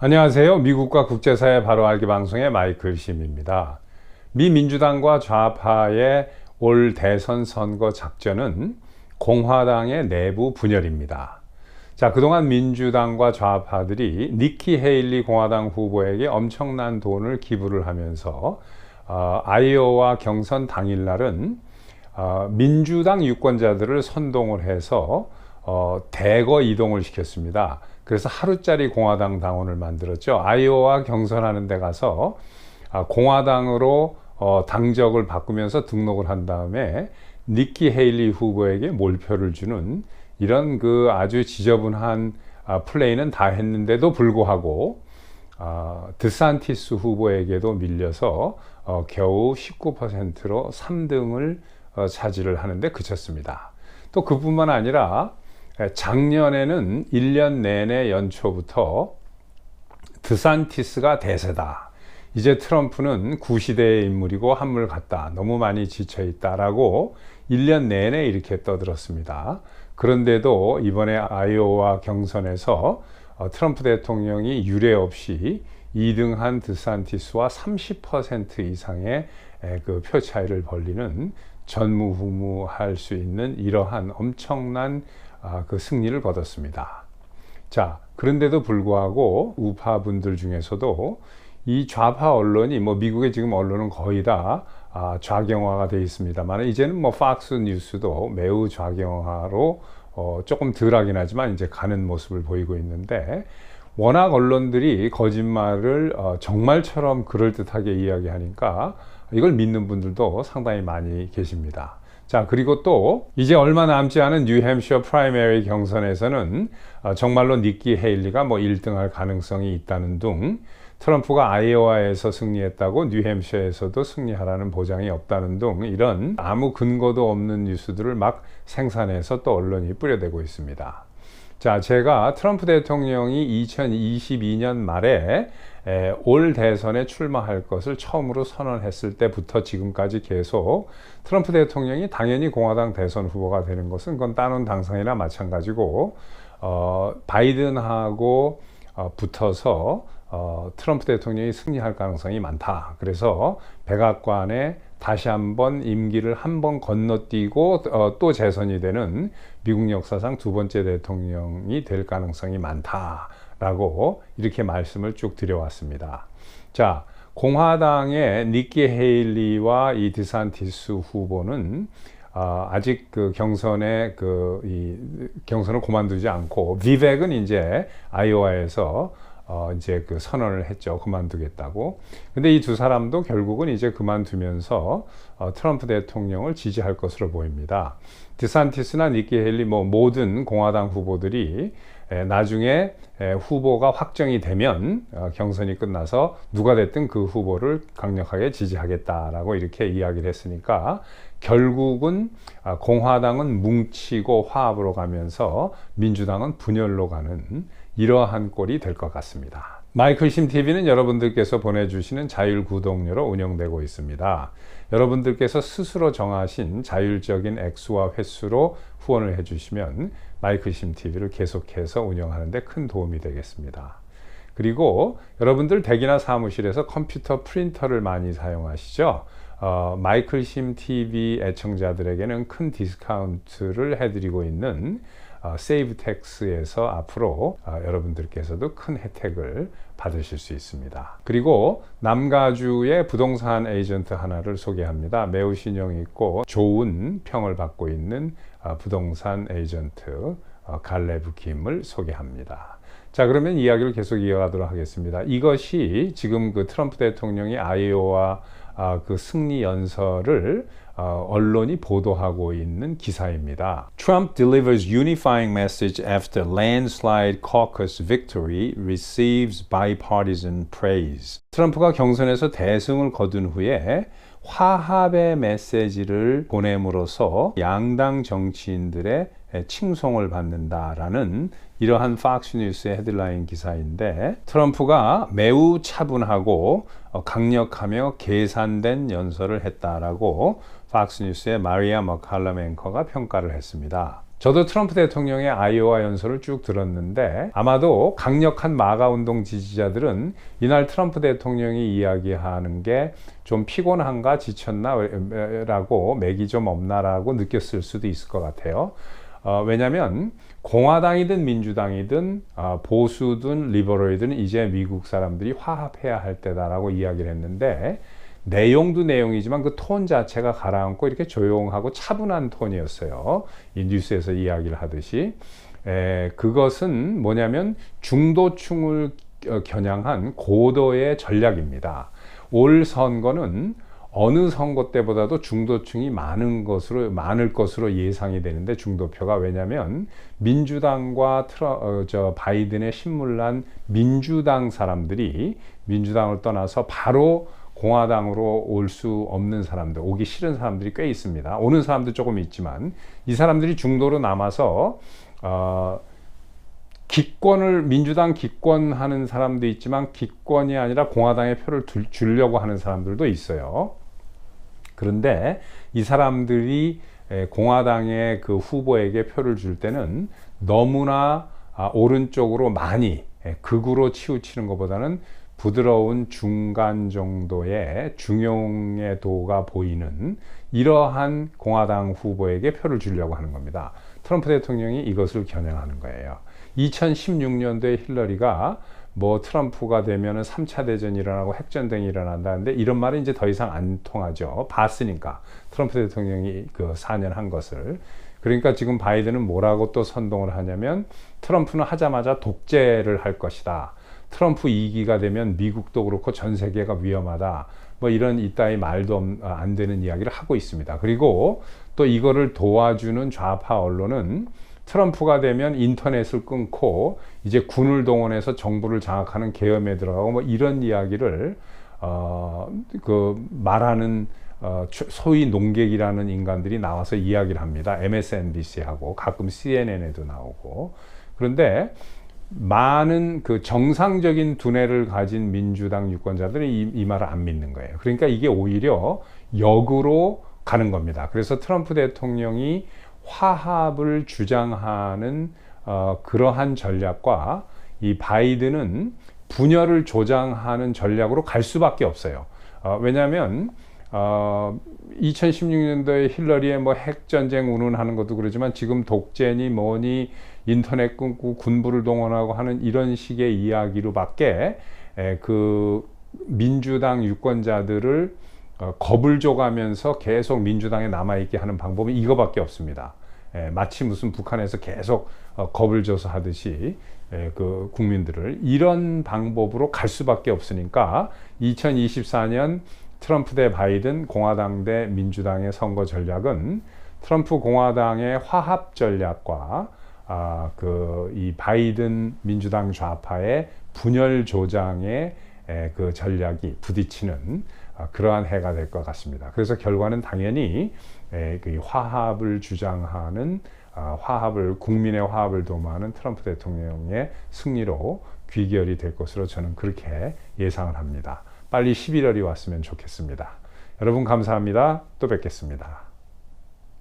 안녕하세요. 미국과 국제사회 바로 알기 방송의 마이클 심입니다. 미 민주당과 좌파의 올 대선 선거 작전은 공화당의 내부 분열입니다. 자, 그동안 민주당과 좌파들이 니키 헤일리 공화당 후보에게 엄청난 돈을 기부를 하면서 아이오와 경선 당일날은 민주당 유권자들을 선동을 해서 대거 이동을 시켰습니다. 그래서 하루짜리 공화당 당원을 만들었죠. 아이오와 경선하는 데 가서 공화당으로 당적을 바꾸면서 등록을 한 다음에 니키 헤일리 후보에게 몰표를 주는 이런 아주 지저분한 플레이는 다 했는데도 불구하고 드산티스 후보에게도 밀려서 겨우 19%로 3등을 차지를 하는데 그쳤습니다. 또 그뿐만 아니라 작년에는 1년 내내 연초부터 드산티스가 대세다. 이제 트럼프는 구시대의 인물이고 한물 같다. 너무 많이 지쳐있다라고 1년 내내 이렇게 떠들었습니다. 그런데도 이번에 아이오와 경선에서 트럼프 대통령이 유례 없이 2등한 드산티스와 30% 이상의 그 표 차이를 벌리는 전무후무할 수 있는 이러한 엄청난 그 승리를 거뒀습니다. 자, 그런데도 불구하고 우파 분들 중에서도 이 좌파 언론이 미국의 지금 언론은 거의 다 좌경화가 되어 있습니다만 이제는 팍스 뉴스도 매우 좌경화로 조금 덜하긴 하지만 이제 가는 모습을 보이고 있는데 워낙 언론들이 거짓말을 정말처럼 그럴듯하게 이야기하니까 이걸 믿는 분들도 상당히 많이 계십니다. 자, 그리고 또 이제 얼마 남지 않은 뉴햄셔 프라이머리 경선에서는 정말로 니키 헤일리가 1등할 가능성이 있다는 둥, 트럼프가 아이오와에서 승리했다고 뉴햄셔에서도 승리하라는 보장이 없다는 둥, 이런 아무 근거도 없는 뉴스들을 막 생산해서 또 언론이 뿌려대고 있습니다. 자, 제가 트럼프 대통령이 2022년 말에 올 대선에 출마할 것을 처음으로 선언했을 때부터 지금까지 계속 트럼프 대통령이 당연히 공화당 대선 후보가 되는 것은 그건 다른 당선이나 마찬가지고 바이든하고 붙어서 트럼프 대통령이 승리할 가능성이 많다. 그래서 백악관에 다시 한번 임기를 한번 건너뛰고 또 재선이 되는 미국 역사상 두 번째 대통령이 될 가능성이 많다라고 이렇게 말씀을 쭉 드려왔습니다. 자, 공화당의 니키 헤일리와 이 드산티스 후보는 아직 그 경선에 이 경선을 그만두지 않고 비백은 이제 아이오와에서 이제 그 선언을 했죠. 그만두겠다고. 근데 이 두 사람도 결국은 이제 그만두면서 트럼프 대통령을 지지할 것으로 보입니다. 드산티스나 니키 헤일리 모든 공화당 후보들이 나중에 후보가 확정이 되면 경선이 끝나서 누가 됐든 그 후보를 강력하게 지지하겠다라고 이렇게 이야기를 했으니까 결국은 공화당은 뭉치고 화합으로 가면서 민주당은 분열로 가는 이러한 꼴이 될 것 같습니다. 마이클 심 TV는 여러분들께서 보내주시는 자율 구독료로 운영되고 있습니다. 여러분들께서 스스로 정하신 자율적인 액수와 횟수로 후원을 해주시면 마이클 심 TV를 계속해서 운영하는 데 큰 도움이 되겠습니다. 그리고 여러분들 댁이나 사무실에서 컴퓨터 프린터를 많이 사용하시죠? 마이클 심 TV 애청자들에게는 큰 디스카운트를 해드리고 있는 세이브텍스에서 앞으로 여러분들께서도 큰 혜택을 받으실 수 있습니다. 그리고 남가주의 부동산 에이전트 하나를 소개합니다. 매우 신용 있고 좋은 평을 받고 있는 부동산 에이전트 갈레브 김을 소개합니다. 자, 그러면 이야기를 계속 이어가도록 하겠습니다. 이것이 지금 그 트럼프 대통령이 아이오와 그 승리 연설을 언론이 보도하고 있는 기사입니다. Trump delivers unifying message after landslide caucus victory receives bipartisan praise. 트럼프가 경선에서 대승을 거둔 후에 화합의 메시지를 보냄으로써 양당 정치인들의 칭송을 받는다라는 이러한 팍스뉴스의 헤드라인 기사인데 트럼프가 매우 차분하고 강력하며 계산된 연설을 했다라고 팍스뉴스의 마리아 머칼럼 앵커가 평가를 했습니다. 저도 트럼프 대통령의 아이오와 연설을 쭉 들었는데 아마도 강력한 마가 운동 지지자들은 이날 트럼프 대통령이 이야기하는 게 좀 피곤한가 지쳤나 라고 맥이 좀 없나라고 느꼈을 수도 있을 것 같아요. 왜냐하면 공화당이든 민주당이든 보수든 리버럴이든 이제 미국 사람들이 화합해야 할 때다라고 이야기를 했는데 내용도 내용이지만 그 톤 자체가 가라앉고 이렇게 조용하고 차분한 톤이었어요. 이 뉴스에서 이야기를 하듯이. 그것은 뭐냐면 중도층을 겨냥한 고도의 전략입니다. 올 선거는 어느 선거 때보다도 중도층이 많을 것으로 예상이 되는데 중도표가 왜냐하면 민주당과 바이든의 신물난 민주당 사람들이 민주당을 떠나서 바로 공화당으로 올 수 없는 사람들, 오기 싫은 사람들이 꽤 있습니다. 오는 사람도 조금 있지만 이 사람들이 중도로 남아서 민주당 기권하는 사람도 있지만 기권이 아니라 공화당에 표를 주려고 하는 사람들도 있어요. 그런데 이 사람들이 공화당의 그 후보에게 표를 줄 때는 너무나 오른쪽으로 많이 극으로 치우치는 것보다는 부드러운 중간 정도의 중용의 도가 보이는 이러한 공화당 후보에게 표를 주려고 하는 겁니다. 트럼프 대통령이 이것을 겨냥하는 거예요. 2016년도에 힐러리가 뭐 트럼프가 되면은 3차 대전이 일어나고 핵전쟁이 일어난다는데 이런 말은 이제 더 이상 안 통하죠. 봤으니까 트럼프 대통령이 그 4년 한 것을. 그러니까 지금 바이든은 뭐라고 또 선동을 하냐면 트럼프는 하자마자 독재를 할 것이다. 트럼프 2기가 되면 미국도 그렇고 전 세계가 위험하다. 뭐 이런 이따위 말도 안 되는 이야기를 하고 있습니다. 그리고 또 이거를 도와주는 좌파 언론은 트럼프가 되면 인터넷을 끊고 이제 군을 동원해서 정부를 장악하는 계엄에 들어가고 뭐 이런 이야기를 말하는 소위 농객이라는 인간들이 나와서 이야기를 합니다. MSNBC하고 가끔 CNN에도 나오고. 그런데 많은 그 정상적인 두뇌를 가진 민주당 유권자들이 이 말을 안 믿는 거예요. 그러니까 이게 오히려 역으로 가는 겁니다. 그래서 트럼프 대통령이 화합을 주장하는 그러한 전략과 이 바이든은 분열을 조장하는 전략으로 갈 수밖에 없어요. 왜냐하면 2016년도에 힐러리의 뭐 핵전쟁 운운하는 것도 그러지만 지금 독재니 뭐니 인터넷 끊고 군부를 동원하고 하는 이런 식의 이야기로밖에 그 민주당 유권자들을 겁을 줘가면서 계속 민주당에 남아있게 하는 방법은 이거밖에 없습니다. 마치 무슨 북한에서 계속 겁을 줘서 하듯이 그 국민들을 이런 방법으로 갈 수밖에 없으니까 2024년 트럼프 대 바이든, 공화당 대 민주당의 선거 전략은 트럼프 공화당의 화합 전략과 이 바이든 민주당 좌파의 분열 조장의 그 전략이 부딪히는 그러한 해가 될 것 같습니다. 그래서 결과는 당연히 그 화합을 주장하는 국민의 화합을 도모하는 트럼프 대통령의 승리로 귀결이 될 것으로 저는 그렇게 예상을 합니다. 빨리 11월이 왔으면 좋겠습니다. 여러분 감사합니다. 또 뵙겠습니다.